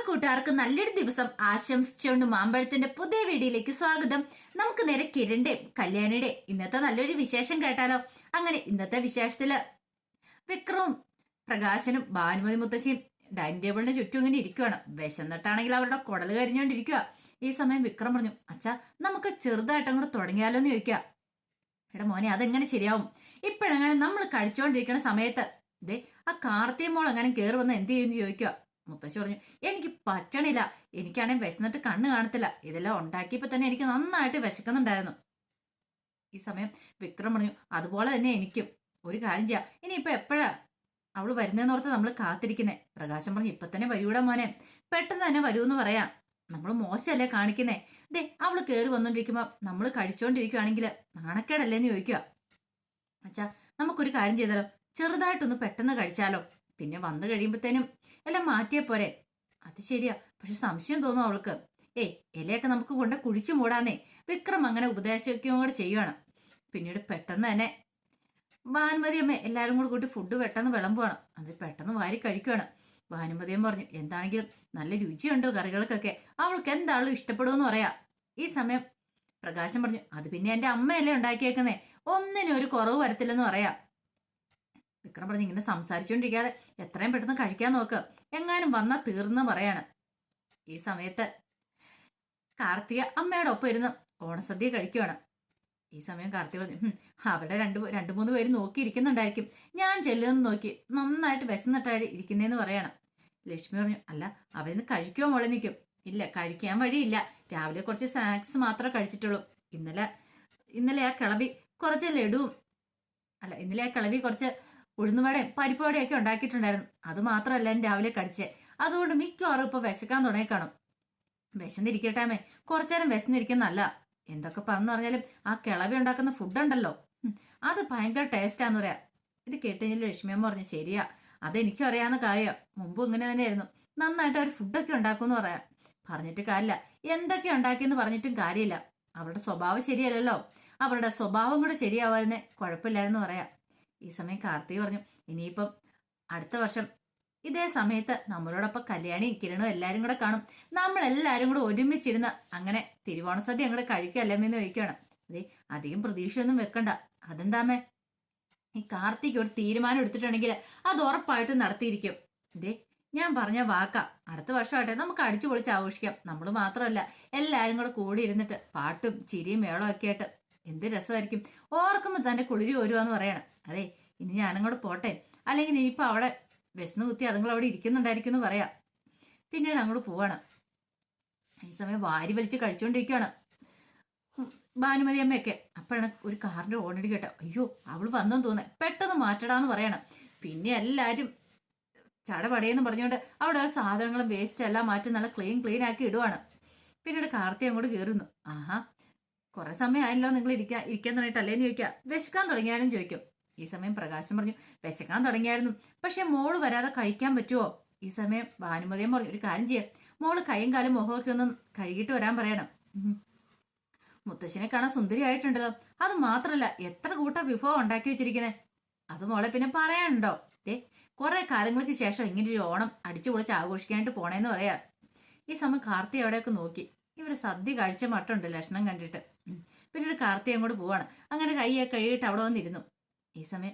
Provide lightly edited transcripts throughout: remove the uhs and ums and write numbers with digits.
കൂട്ടുകാർക്ക് നല്ലൊരു ദിവസം ആശംസിച്ചുകൊണ്ട് മാമ്പഴത്തിന്റെ പുതിയ വീഡിയോയിലേക്ക് സ്വാഗതം. നമുക്ക് നേരെ കിരണിന്റെ കല്യാണിയുടെ ഇന്നത്തെ നല്ലൊരു വിശേഷം കേട്ടാലോ. അങ്ങനെ ഇന്നത്തെ വിശേഷത്തില് വിക്രവും പ്രകാശനും ഭാനുമതി മുത്തശ്ശിയും ഡൈനിങ് ടേബിളിന് ചുറ്റും ഇങ്ങനെ ഇരിക്കുകയാണ്. വിശന്നിട്ടാണെങ്കിൽ അവരുടെ കുടല് കരിഞ്ഞുകൊണ്ടിരിക്കുക. ഈ സമയം വിക്രം പറഞ്ഞു, അച്ഛാ നമുക്ക് ചെറുതായിട്ടും കൂടെ തുടങ്ങിയാലോ എന്ന് ചോദിക്കുക. എടാ മോനെ, അതെങ്ങനെ ശരിയാവും? ഇപ്പോഴെങ്ങനെ നമ്മൾ കഴിച്ചുകൊണ്ടിരിക്കുന്ന സമയത്ത് ഇതേ ആ കാർത്തിക മോൾ എങ്ങനെ കയറി വന്ന് എന്ത് ചെയ്യുമെന്ന് ചോദിക്കുക. മുത്തശ്ശി പറഞ്ഞു, എനിക്ക് പറ്റണില്ല, എനിക്കാണെങ്കിൽ വിശന്നിട്ട് കണ്ണ് കാണത്തില്ല, ഇതെല്ലാം ഉണ്ടാക്കിയപ്പോ തന്നെ എനിക്ക് നന്നായിട്ട് വിശക്കുന്നുണ്ടായിരുന്നു. ഈ സമയം വിക്രം പറഞ്ഞു, അതുപോലെ തന്നെ എനിക്കും. ഒരു കാര്യം ചെയ്യാം, ഇനിയിപ്പൊ എപ്പോഴാ അവള് വരുന്നതെന്നോർത്ത് നമ്മൾ കാത്തിരിക്കുന്നേ. പ്രകാശം പറഞ്ഞു, ഇപ്പൊ തന്നെ വരൂടാ മോനെ, പെട്ടെന്ന് തന്നെ വരൂന്ന് പറയാം. നമ്മൾ മോശമല്ലേ കാണിക്കുന്നേ? ദേ അവള് കയറി വന്നോണ്ടിരിക്കുമ്പോ നമ്മൾ കഴിച്ചോണ്ടിരിക്കുവാണെങ്കിൽ നാണക്കേടല്ലേന്ന് ചോദിക്കുക. അച്ഛാ നമുക്കൊരു കാര്യം ചെയ്താലോ, ചെറുതായിട്ടൊന്ന് പെട്ടെന്ന് കഴിച്ചാലോ, പിന്നെ വന്നു കഴിയുമ്പോഴത്തേനും എല്ലാം മാറ്റിയേ പോരെ. അത് ശരിയാ, പക്ഷെ സംശയം തോന്നും അവൾക്ക്. ഇലയൊക്കെ നമുക്ക് കൊണ്ട് കുഴിച്ചു മൂടാന്നേ. വിക്രം അങ്ങനെ ഉപദേശിക്കുകയും കൂടെ ചെയ്യുവാണ്. പിന്നീട് പെട്ടെന്ന് തന്നെ ഭാനുമതി അമ്മ എല്ലാവരും കൂടെ കൂട്ടി ഫുഡ് പെട്ടെന്ന് വിളമ്പുവാണ്. അത് പെട്ടെന്ന് വാരി കഴിക്കുവാണ്. ഭാനുമതിയും പറഞ്ഞു, എന്താണെങ്കിലും നല്ല രുചിയുണ്ടോ കറികൾക്കൊക്കെ, അവൾക്ക് എന്താളും ഇഷ്ടപ്പെടുമെന്ന് പറയാ. ഈ സമയം പ്രകാശം പറഞ്ഞു, അത് പിന്നെ എന്റെ അമ്മയല്ലേ ഉണ്ടാക്കിയേക്കുന്നേ, ഒന്നിനും ഒരു കുറവ് വരത്തില്ലെന്ന് പറയാ. വിക്രം പറഞ്ഞു, ഇങ്ങനെ സംസാരിച്ചുകൊണ്ടിരിക്കാതെ എത്രയും പെട്ടെന്ന് കഴിക്കാൻ നോക്ക്, എങ്ങാനും വന്നാ തീർന്ന് പറയാണ്. ഈ സമയത്ത് കാർത്തിക അമ്മയുടെ ഒപ്പം ഇരുന്ന് ഓണസദ്യ കഴിക്കുവാണ്. ഈ സമയം കാർത്തിക പറഞ്ഞു, അവിടെ രണ്ടു മൂന്ന് പേര് നോക്കിയിരിക്കുന്നുണ്ടായിരിക്കും, ഞാൻ ചെല്ലുമെന്ന് നോക്കി നന്നായിട്ട് വിശന്നിട്ടായി ഇരിക്കുന്നേന്ന് പറയണം. ലക്ഷ്മി പറഞ്ഞു, അല്ല അവരിന്ന് കഴിക്കുമോ മോളെ നിൽക്കും. ഇല്ല, കഴിക്കാൻ വഴിയില്ല, രാവിലെ കുറച്ച് സ്നാക്സ് മാത്രമേ കഴിച്ചിട്ടുള്ളൂ. ഇന്നലെ ആ കിളവി കുറച്ച് ലഡുവും ഇന്നലെ ആ കിളവി കുറച്ച് ഉഴുന്നുവടയും പരിപ്പുവടയൊക്കെ ഉണ്ടാക്കിയിട്ടുണ്ടായിരുന്നു. അത് മാത്രമല്ല ഞാൻ രാവിലെ കഴിച്ചേ, അതുകൊണ്ട് മിക്കവാറും ഇപ്പൊ വിശക്കാൻ തുടങ്ങിക്കാണും. വിശന്നിരിക്കട്ടാമേ, കുറച്ചേരം വിശന്നിരിക്കുന്നല്ല. എന്തൊക്കെ പറഞ്ഞാലും ആ കിളവി ഉണ്ടാക്കുന്ന ഫുഡ് ഉണ്ടല്ലോ, അത് ഭയങ്കര ടേസ്റ്റാന്ന് പറയാ. ഇത് കേട്ടുകഴിഞ്ഞാൽ ലക്ഷ്മിയമ്മ പറഞ്ഞു, ശരിയാ, അതെനിക്കും അറിയാവുന്ന കാര്യം, മുമ്പ് ഇങ്ങനെ തന്നെയായിരുന്നു, നന്നായിട്ട് അവർ ഫുഡൊക്കെ ഉണ്ടാക്കുമെന്ന് പറയാം. പറഞ്ഞിട്ട് കാര്യമില്ല, എന്തൊക്കെ ഉണ്ടാക്കിയെന്ന് പറഞ്ഞിട്ടും കാര്യമില്ല, അവരുടെ സ്വഭാവം ശരിയല്ലല്ലോ, അവരുടെ സ്വഭാവം കൂടെ ശരിയാവാതിന് കുഴപ്പമില്ലായിരുന്നു പറയാം. ഈ സമയം കാർത്തിക പറഞ്ഞു, ഇനിയിപ്പം അടുത്ത വർഷം ഇതേ സമയത്ത് നമ്മളോടൊപ്പം കല്യാണിയും കിരണും എല്ലാരും കൂടെ കാണും, നമ്മളെല്ലാരും കൂടെ ഒരുമിച്ചിരുന്ന് അങ്ങനെ തിരുവോണ സദ്യ അങ്ങോട്ട് കഴിക്കല്ലെന്ന് ചോദിക്കുകയാണ്. അതെ, അധികം പ്രതീക്ഷയൊന്നും വെക്കണ്ട. അതെന്താമേ, ഈ കാർത്തിക് ഒരു തീരുമാനം എടുത്തിട്ടുണ്ടെങ്കിൽ അത് ഉറപ്പായിട്ടും നടത്തിയിരിക്കും. ഇതേ ഞാൻ പറഞ്ഞ വാക്കാ, അടുത്ത വർഷമാട്ടെ നമുക്ക് അടിച്ചു പൊളിച്ച് ആഘോഷിക്കാം. നമ്മൾ മാത്രമല്ല, എല്ലാരും കൂടെ കൂടി ഇരുന്നിട്ട് പാട്ടും ചിരിയും മേളവും ഒക്കെ ആയിട്ട് എന്ത് രസമായിരിക്കും. ഓർക്കുമ്പോൾ തന്നെ കുളിരി വരുവാന്ന് പറയണം. അതെ, ഇനി ഞാനങ്ങോട്ട് പോട്ടെ, അല്ലെങ്കിൽ ഇനിയിപ്പോൾ അവിടെ വിശന്ന് കുത്തി അതുങ്ങൾ അവിടെ ഇരിക്കുന്നുണ്ടായിരിക്കും എന്ന് പറയാം. പിന്നീട് അങ്ങോട്ട് പോവാണ്. ഈ സമയം വാരി വലിച്ച് കഴിച്ചുകൊണ്ടിരിക്കുകയാണ് ഭാനുമതി അമ്മയൊക്കെ. അപ്പോഴാണ് ഒരു കാറിന്റെ ഓണടി കേട്ട, അയ്യോ അവള് വന്നെന്ന് തോന്നുന്നത്, പെട്ടെന്ന് മാറ്റടാന്ന് പറയണം. പിന്നെ എല്ലാരും ചടപടയെന്ന് പറഞ്ഞുകൊണ്ട് അവിടെ സാധനങ്ങളും വേസ്റ്റ് എല്ലാം മാറ്റി നല്ല ക്ലീൻ ആക്കി ഇടുവാണ്. പിന്നീട് കാർത്തി അങ്ങോട്ട് കയറുന്നു. ആഹാ, കുറെ സമയം ആയല്ലോ നിങ്ങൾ ഇരിക്കാൻ തുടങ്ങിയിട്ടല്ലേന്ന് ചോദിക്കുക. വിശക്കാൻ തുടങ്ങിയാലും ചോദിക്കും. ഈ സമയം പ്രകാശം പറഞ്ഞു, വിശക്കാൻ തുടങ്ങിയായിരുന്നു, പക്ഷെ മോള് വരാതെ കഴിക്കാൻ പറ്റുമോ? ഈ സമയം ഭാനുമതിയും പറഞ്ഞു, ഒരു കാര്യം ചെയ്യാം, മോള് കൈയും കാലും മുഖമൊക്കെ ഒന്ന് കഴുകിയിട്ട് വരാൻ പറയണം. മുത്തശ്ശിനെ കാണാൻ സുന്ദരിയായിട്ടുണ്ടല്ലോ, അത് മാത്രല്ല എത്ര കൂട്ട വിഭവം ഉണ്ടാക്കി വെച്ചിരിക്കുന്നേ, അത് മോളെ പിന്നെ പറയാനുണ്ടോ? കുറെ കാലങ്ങൾക്ക് ശേഷം ഇങ്ങനെ ഒരു ഓണം അടിച്ചു പൊളിച്ച് ആഘോഷിക്കാനായിട്ട് പോണേന്ന് പറയാ. ഈ സമയം കാർത്തി അവിടെയൊക്കെ നോക്കി, ഇവര് സദ്യ കഴിച്ച മട്ടുണ്ട് ലക്ഷണം കണ്ടിട്ട്. പിന്നീട് കാർത്തി അങ്ങോട്ട് പോവാണ്. അങ്ങനെ കൈയൊക്കെ കഴുകിയിട്ട് അവിടെ വന്നിരുന്നു. ഈ സമയം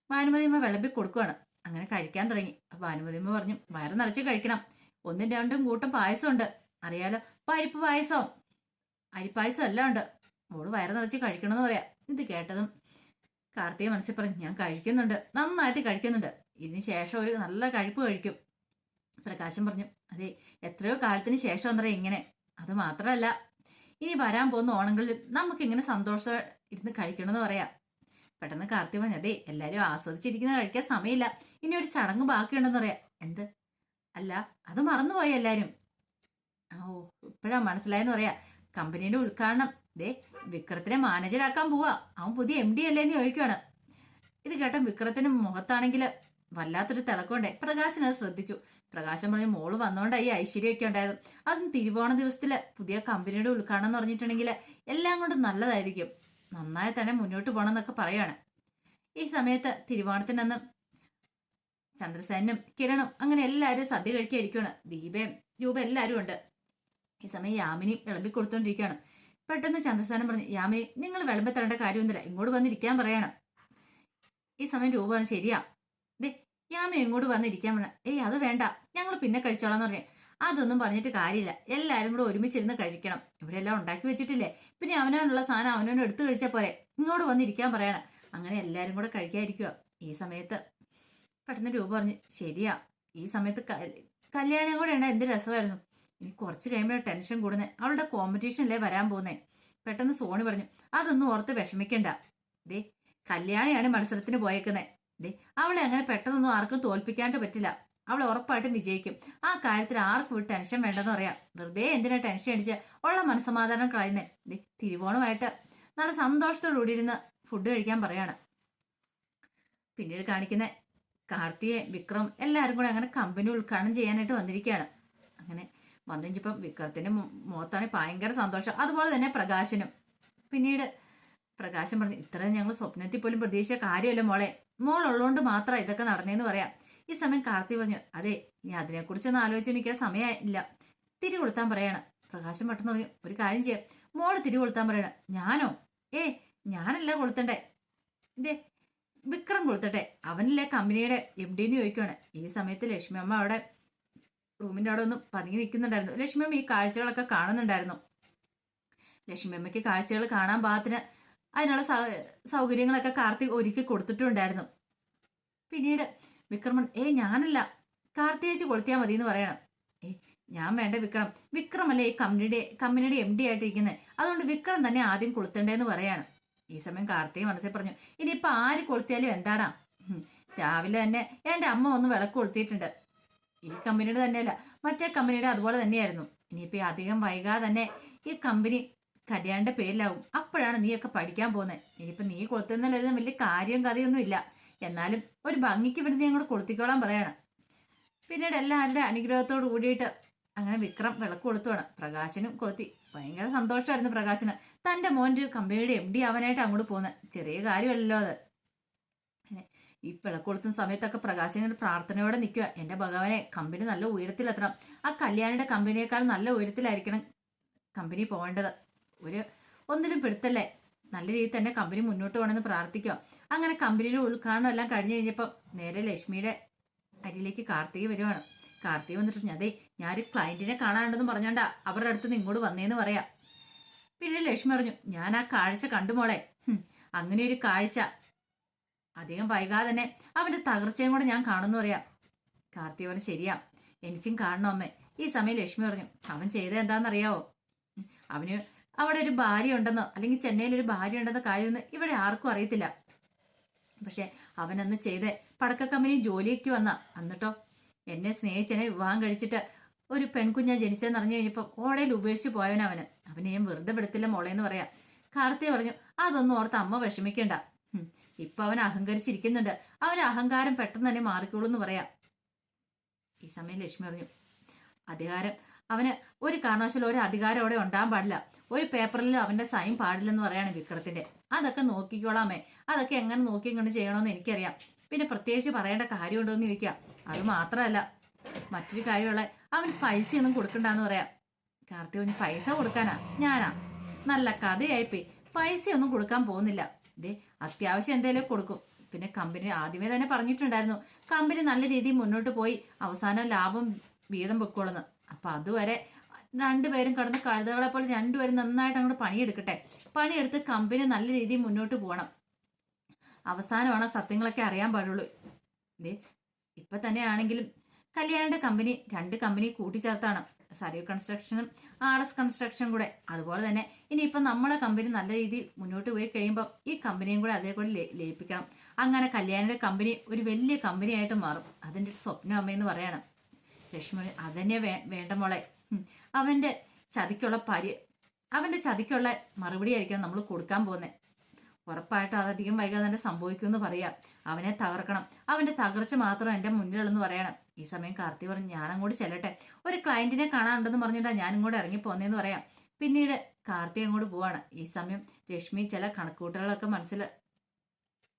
ഭാനുമതിയമ്മ വിളമ്പി കൊടുക്കുവാണ്. അങ്ങനെ കഴിക്കാൻ തുടങ്ങി. ഭാനുമതിയമ്മ പറഞ്ഞു, വയറ് നിറച്ച് കഴിക്കണം, ഒന്നും രണ്ടും കൂട്ടം പായസം ഉണ്ട്, അറിയാലോ, പരിപ്പ് പായസം അരിപ്പായസം എല്ലാം ഉണ്ട്, മോള് വയറ് നിറച്ച് കഴിക്കണമെന്ന് പറയാം. ഇത് കേട്ടതും കാർത്തിക മനസ്സിൽ പറഞ്ഞു, ഞാൻ കഴിക്കുന്നുണ്ട്, നന്നായിട്ട് കഴിക്കുന്നുണ്ട്, ഇതിന് ശേഷം ഒരു നല്ല കഴിപ്പ് കഴിക്കും. പ്രകാശം പറഞ്ഞു, അതെ, എത്രയോ കാലത്തിന് ശേഷം എന്താ ഇങ്ങനെ, അത് മാത്രമല്ല ഇനി വരാൻ പോകുന്ന ഓണങ്ങളിൽ നമുക്കിങ്ങനെ സന്തോഷം ഇരുന്ന് കഴിക്കണമെന്ന് പറയാം. പെട്ടെന്ന് കാർത്തി പറഞ്ഞു, അതെ എല്ലാരും ആസ്വദിച്ചിരിക്കുന്ന കഴിക്കാൻ സമയമില്ല, ഇനി ഒരു ചടങ്ങ് ബാക്കിയുണ്ടെന്ന് പറയാം. എന്ത്? അല്ല അത് മറന്നുപോയി എല്ലാരും. ഓ, ഇപ്പോഴാ മനസ്സിലായെന്ന് പറയാ. കമ്പനിയുടെ ഉദ്ഘാടനം വിക്രത്തിനെ മാനേജരാക്കാൻ പോവാ, അവൻ പുതിയ MD അല്ലേന്ന് ചോദിക്കുവാണ്. ഇത് കേട്ട വിക്രത്തിന്റെ മുഖത്താണെങ്കിൽ വല്ലാത്തൊരു തിളക്കമുണ്ടേ. പ്രകാശൻ അത് ശ്രദ്ധിച്ചു. പ്രകാശം പറഞ്ഞു, മോള് വന്നോണ്ടായി ഈ ഐശ്വര്യമൊക്കെ ഉണ്ടായത്, അതും തിരുവോണ ദിവസത്തില് പുതിയ കമ്പനിയുടെ ഉദ്ഘാടനം എന്ന് പറഞ്ഞിട്ടുണ്ടെങ്കിൽ എല്ലാം കൊണ്ടും നല്ലതായിരിക്കും, നന്നായി തന്നെ മുന്നോട്ട് പോകണം എന്നൊക്കെ പറയാണ്. ഈ സമയത്ത് തിരുവോണത്തിനന്ന് ചന്ദ്രസേനും കിരണും അങ്ങനെ എല്ലാവരും സദ്യ കഴിക്കാതിരിക്കുകയാണ്. ദീപയും രൂപ എല്ലാവരും ഉണ്ട്. ഈ സമയം യാമിനിയും വിളമ്പി കൊടുത്തോണ്ടിരിക്കുകയാണ്. പെട്ടെന്ന് ചന്ദ്രസേനൻ പറഞ്ഞു, യാമിനി നിങ്ങൾ വിളമ്പി തരേണ്ട കാര്യമൊന്നുമില്ല, ഇങ്ങോട്ട് വന്നിരിക്കാൻ പറയണം. ഈ സമയം രൂപ പറഞ്ഞു, ശരിയാ. ദേ യാമിനി ഇങ്ങോട്ട് വന്നിരിക്കാൻ പറഞ്ഞ, ഏയ് അത് വേണ്ട, ഞങ്ങൾ പിന്നെ കഴിച്ചോളാന്ന് പറഞ്ഞു. അതൊന്നും പറഞ്ഞിട്ട് കാര്യമില്ല, എല്ലാവരും കൂടെ ഒരുമിച്ചിരുന്ന് കഴിക്കണം. ഇവിടെ എല്ലാം ഉണ്ടാക്കി വെച്ചിട്ടില്ലേ, പിന്നെ അവനവനുള്ള സാധനം അവനവനും എടുത്തു കഴിച്ചാൽ പോരെ, ഇങ്ങോട്ട് വന്നിരിക്കാൻ പറയണം. അങ്ങനെ എല്ലാവരും കൂടെ കഴിക്കാതിരിക്കുക. ഈ സമയത്ത് പെട്ടെന്ന് രൂപ പറഞ്ഞു, ശരിയാ, ഈ സമയത്ത് കല്യാണം കൂടെ ഉണ്ട്, എന്ത് രസമായിരുന്നു. ഇനി കുറച്ച് കഴിയുമ്പോഴാണ് ടെൻഷൻ കൂടുന്നത്, അവളുടെ കോമ്പറ്റീഷനല്ലേ വരാൻ പോകുന്നേ. പെട്ടെന്ന് സോണി പറഞ്ഞു, അതൊന്നും ഓർത്ത് വിഷമിക്കണ്ട. ദേ കല്യാണിയാണ് മത്സരത്തിന് പോയേക്കുന്നത്. ദേ അവളെ അങ്ങനെ പെട്ടെന്നൊന്നും ആർക്കും തോൽപ്പിക്കാനായിട്ട് പറ്റില്ല, അവൾ ഉറപ്പായിട്ടും വിജയിക്കും. ആ കാര്യത്തിൽ ആർക്കും ഒരു ടെൻഷൻ വേണ്ടെന്ന് പറയാം. വെറുതെ എന്തിനാ ടെൻഷൻ അടിച്ച് ഉള്ള മനസ്സമാധാനം കളയുന്നേ. ദേ തിരുവോണമായിട്ട് നല്ല സന്തോഷത്തോടു കൂടി ഇരുന്ന് ഫുഡ് കഴിക്കാൻ പറയാണ്. പിന്നീട് കാണിക്കുന്ന കാർത്തിയെ വിക്രം എല്ലാവരും കൂടെ അങ്ങനെ കമ്പനി ഉദ്ഘാടനം ചെയ്യാനായിട്ട് വന്നിരിക്കുകയാണ്. അങ്ങനെ വന്നിപ്പം വിക്രത്തിന്റെ മുഖത്താണെങ്കിൽ ഭയങ്കര സന്തോഷം, അതുപോലെ തന്നെ പ്രകാശനും. പിന്നീട് പ്രകാശൻ പറഞ്ഞു, ഇത്രയും ഞങ്ങൾ സ്വപ്നത്തിൽ പോലും പ്രതീക്ഷിച്ച കാര്യമല്ല മോളെ, മോളുള്ളതുകൊണ്ട് മാത്രമാണ് ഇതൊക്കെ നടന്നേന്ന് പറയാം. ഈ സമയം കാർത്തി പറഞ്ഞു, അതെ ഇനി അതിനെക്കുറിച്ചൊന്നും ആലോചിച്ച് എനിക്ക് സമയമില്ല, തിരി കൊളുത്താൻ പറയണം. പ്രകാശൻ പെട്ടെന്ന് പറഞ്ഞു, ഒരു കാര്യം ചെയ്യാം, മോള് തിരി കൊളുത്താൻ പറയണം. ഞാനോ? ഞാനല്ല കൊളുത്തണ്ടേ, ഇതേ വിക്രം കൊളുത്തട്ടെ, അവനല്ലേ കമ്പനിയുടെ MD എന്ന് ചോദിക്കുവാണ്. ഈ സമയത്ത് ലക്ഷ്മി അമ്മ അവിടെ റൂമിന്റെ അവിടെ ഒന്ന് പതുങ്ങി നിൽക്കുന്നുണ്ടായിരുന്നു. ലക്ഷ്മി അമ്മ ഈ കാഴ്ചകളൊക്കെ കാണുന്നുണ്ടായിരുന്നു. ലക്ഷ്മി അമ്മയ്ക്ക് കാഴ്ചകൾ കാണാൻ പാകത്തിന് അതിനുള്ള സൗകര്യങ്ങളൊക്കെ കാർത്തിക് ഒരുക്കി കൊടുത്തിട്ടുണ്ടായിരുന്നു. പിന്നീട് വിക്രമൻ, ഞാനല്ല, കാർത്തികേച്ചി കൊളുത്തിയാൽ മതി എന്ന് പറയണം. ഞാൻ വേണ്ട വിക്രമല്ലേ ഈ കമ്പനിയുടെ MD ആയിട്ടിരിക്കുന്നത്, അതുകൊണ്ട് വിക്രം തന്നെ ആദ്യം കൊളുത്തണ്ടേന്ന് പറയാണ്. ഈ സമയം കാർത്തിക മനസ്സിൽ പറഞ്ഞു, ഇനിയിപ്പൊ ആര് കൊളുത്തിയാലും എന്താടാ, രാവിലെ തന്നെ എന്റെ അമ്മ ഒന്ന് വിളക്ക് കൊളുത്തിയിട്ടുണ്ട്. ഈ കമ്പനിയുടെ തന്നെയല്ല, മറ്റേ കമ്പനിയുടെ അതുപോലെ തന്നെയായിരുന്നു. ഇനിയിപ്പോ അധികം വൈകാതെ തന്നെ ഈ കമ്പനി കല്യാണിന്റെ പേരിലാവും, അപ്പോഴാണ് നീയൊക്കെ പഠിക്കാൻ പോകുന്നത്. ഇനിയിപ്പൊ നീ കൊളുത്തുന്നതിലെല്ലാം വലിയ കാര്യവും കഥയൊന്നും ഇല്ല, എന്നാലും ഒരു ഭംഗിക്ക് വേണ്ടി നീ അങ്ങോട്ട് കൊളുത്തിക്കോളാൻ പറയണം. പിന്നീട് എല്ലാവരുടെ അനുഗ്രഹത്തോട് കൂടിയിട്ട് അങ്ങനെ വിക്രം വിളക്ക് കൊളുത്തുവാണ്. പ്രകാശനും കൊളുത്തി. ഭയങ്കര സന്തോഷമായിരുന്നു പ്രകാശന്, തന്റെ മോൻ്റെ ഒരു കമ്പനിയുടെ MD ആവാനായിട്ട് അങ്ങോട്ട് പോകുന്നത്. ചെറിയ കാര്യമല്ലല്ലോ അത്. ഈ വിളക്ക് കൊളുത്തുന്ന സമയത്തൊക്കെ പ്രകാശൻ പ്രാർത്ഥനയോടെ നിൽക്കുക, എന്റെ ഭഗവാനെ കമ്പനി നല്ല ഉയരത്തിലെത്തണം, ആ കല്യാണിയുടെ കമ്പനിയേക്കാൾ നല്ല ഉയരത്തിലായിരിക്കണം കമ്പനി പോകേണ്ടത്, ഒന്നിലും പെടുത്തല്ലേ, നല്ല രീതിയിൽ തന്നെ കമ്പനി മുന്നോട്ട് പോകണമെന്ന് പ്രാർത്ഥിക്കുക. അങ്ങനെ കമ്പനിയുടെ ഉദ്ഘാടനം എല്ലാം കഴിഞ്ഞ് കഴിഞ്ഞപ്പോൾ നേരെ ലക്ഷ്മിയുടെ അരിയിലേക്ക് കാർത്തിക വരുവാണ്. കാർത്തിക വന്നിട്ട്, അതെ ഞാനൊരു ക്ലയന്റിനെ കാണാനുണ്ടെന്ന് പറഞ്ഞോണ്ടാ അവരുടെ അടുത്ത് നിന്ന് ഇങ്ങോട്ട് വന്നേന്ന് പറയാം. പിന്നെ ലക്ഷ്മി പറഞ്ഞു, ഞാൻ ആ കാഴ്ച കണ്ടു മോളെ, അങ്ങനെ ഒരു കാഴ്ച അധികം വൈകാതെ തന്നെ അവന്റെ തകർച്ചയും കൂടെ ഞാൻ കാണുന്നു പറയാം. കാർത്തിക പറഞ്ഞു, ശരിയാ എനിക്കും കാണണം അമ്മേ. ഈ സമയം ലക്ഷ്മി പറഞ്ഞു, അവൻ ചെയ്ത എന്താണെന്നറിയാവോ, അവന് അവിടെ ഒരു ഭാര്യ ഉണ്ടെന്നോ അല്ലെങ്കിൽ ചെന്നൈയിൽ ഒരു ഭാര്യ ഉണ്ടെന്ന കാര്യമൊന്നും ഇവിടെ ആർക്കും അറിയത്തില്ല. പക്ഷെ അവനന്ന് ചെയ്ത പടക്ക കമ്പനി ജോലിക്ക് വന്ന എന്നിട്ടോ എന്നെ സ്നേഹിച്ചെന്നെ വിവാഹം കഴിച്ചിട്ട് ഒരു പെൺകുഞ്ഞാ ജനിച്ചെന്ന് അറിഞ്ഞു കഴിഞ്ഞപ്പോൾ ഓടയിൽ ഉപേക്ഷിച്ച് പോയവനവന്, അവനെ ഞാൻ വെറുതെ പെടുത്തില്ല മോളേന്ന് പറയാം. കാർത്തിക പറഞ്ഞു, അതൊന്നും ഓർത്ത് അമ്മ വിഷമിക്കണ്ട, ഇപ്പൊ അവൻ അഹങ്കരിച്ചിരിക്കുന്നുണ്ട്, അവന്റെ അഹങ്കാരം പെട്ടെന്ന് തന്നെ മാറിക്കോളൂ എന്ന് പറയാം. ഈ സമയം ലക്ഷ്മി പറഞ്ഞു, അധികാരം അവന് ഒരു കാരണവശാലും ഒരു അധികാരം അവിടെ ഉണ്ടാകാൻ പാടില്ല, ഒരു പേപ്പറിൽ അവന്റെ സൈൻ പാടില്ലെന്ന് പറയാണ് വിക്രത്തിന്റെ. അതൊക്കെ നോക്കിക്കോളാമേ, അതൊക്കെ എങ്ങനെ നോക്കി ഇങ്ങനെ ചെയ്യണമെന്ന് എനിക്കറിയാം. പിന്നെ പ്രത്യേകിച്ച് പറയേണ്ട കാര്യമുണ്ടോ എന്ന് ചോദിക്കാം. അത് മാത്രമല്ല മറ്റൊരു കാര്യമുള്ള, അവൻ പൈസയൊന്നും കൊടുക്കണ്ടെന്ന് പറയാം. കാർത്തിക പറഞ്ഞു, പൈസ കൊടുക്കാനാ ഞാനാ, നല്ല കഥയായിപ്പോയി, പൈസയൊന്നും കൊടുക്കാൻ പോകുന്നില്ല, ഇതേ അത്യാവശ്യം എന്തെങ്കിലും കൊടുക്കും. പിന്നെ കമ്പനി ആദ്യമേ തന്നെ പറഞ്ഞിട്ടുണ്ടായിരുന്നു, കമ്പനി നല്ല രീതിയിൽ മുന്നോട്ട് പോയി അവസാനം ലാഭം വീതം വെക്കോളുന്നു. അപ്പൊ അതുവരെ രണ്ടുപേരും കടന്ന് കഴുതകളെ പോലെ രണ്ടുപേരും നന്നായിട്ട് അങ്ങോട്ട് പണിയെടുക്കട്ടെ, പണിയെടുത്ത് കമ്പനി നല്ല രീതിയിൽ മുന്നോട്ട് പോകണം, അവസാനമാണ് സത്യങ്ങളൊക്കെ അറിയാൻ പാടുള്ളൂ. ഇതേ ഇപ്പൊ തന്നെ ആണെങ്കിലും കല്യാണിന്റെ കമ്പനി 2 കമ്പനി കൂട്ടിച്ചേർത്താണ്, സരയു കൺസ്ട്രക്ഷനും RS കൺസ്ട്രക്ഷനും കൂടെ. അതുപോലെ തന്നെ ഇനിയിപ്പം നമ്മുടെ കമ്പനി നല്ല രീതിയിൽ മുന്നോട്ട് പോയി കഴിയുമ്പോൾ ഈ കമ്പനിയും കൂടെ അതേപോലെ ലയിപ്പിക്കണം. അങ്ങനെ കല്യാണിയുടെ കമ്പനി ഒരു വലിയ കമ്പനി ആയിട്ട് മാറും, അതിൻ്റെ ഒരു സ്വപ്നം അമ്മയെന്ന് പറയണം. ലക്ഷ്മി, അതന്നെ വേണ്ട മോളെ, അവന്റെ ചതിക്കുള്ള മറുപടി ആയിരിക്കണം നമ്മൾ കൊടുക്കാൻ പോകുന്നത്. ഉറപ്പായിട്ടും അതധികം വൈകാതെ തന്നെ സംഭവിക്കുമെന്ന് പറയാം. അവനെ തകർക്കണം, അവന്റെ തകർച്ച മാത്രം എന്റെ മുന്നിലുള്ളെന്ന് പറയണം. ഈ സമയം കാർത്തി പറഞ്ഞു, ഞാൻ അങ്ങോട്ട് ചെല്ലട്ടെ, ഒരു ക്ലയന്റിനെ കാണാനുണ്ടെന്ന് പറഞ്ഞിട്ടാ ഞാൻ ഇങ്ങോട്ട് ഇറങ്ങി പോന്നേന്ന് പറയാം. പിന്നീട് കാർത്തി അങ്ങോട്ട് പോവാണ്. ഈ സമയം ലക്ഷ്മി ചില കണക്കൂട്ടലുകളൊക്കെ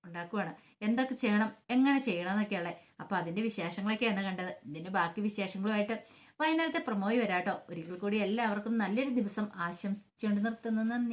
ഉണ്ടാക്കുവാണ്. എന്തൊക്കെ ചെയ്യണം, എങ്ങനെ ചെയ്യണം എന്നൊക്കെയുള്ളത്. അപ്പൊ അതിന്റെ വിശേഷങ്ങളൊക്കെയാണ് കണ്ടത്. ഇതിന്റെ ബാക്കി വിശേഷങ്ങളുമായിട്ട് വൈകുന്നേരത്തെ പ്രൊമോയി വരാട്ടോ. ഒരിക്കൽ കൂടി എല്ലാവർക്കും നല്ലൊരു ദിവസം ആശംസിച്ചുകൊണ്ട് നിർത്തുന്നു. നന്ദി.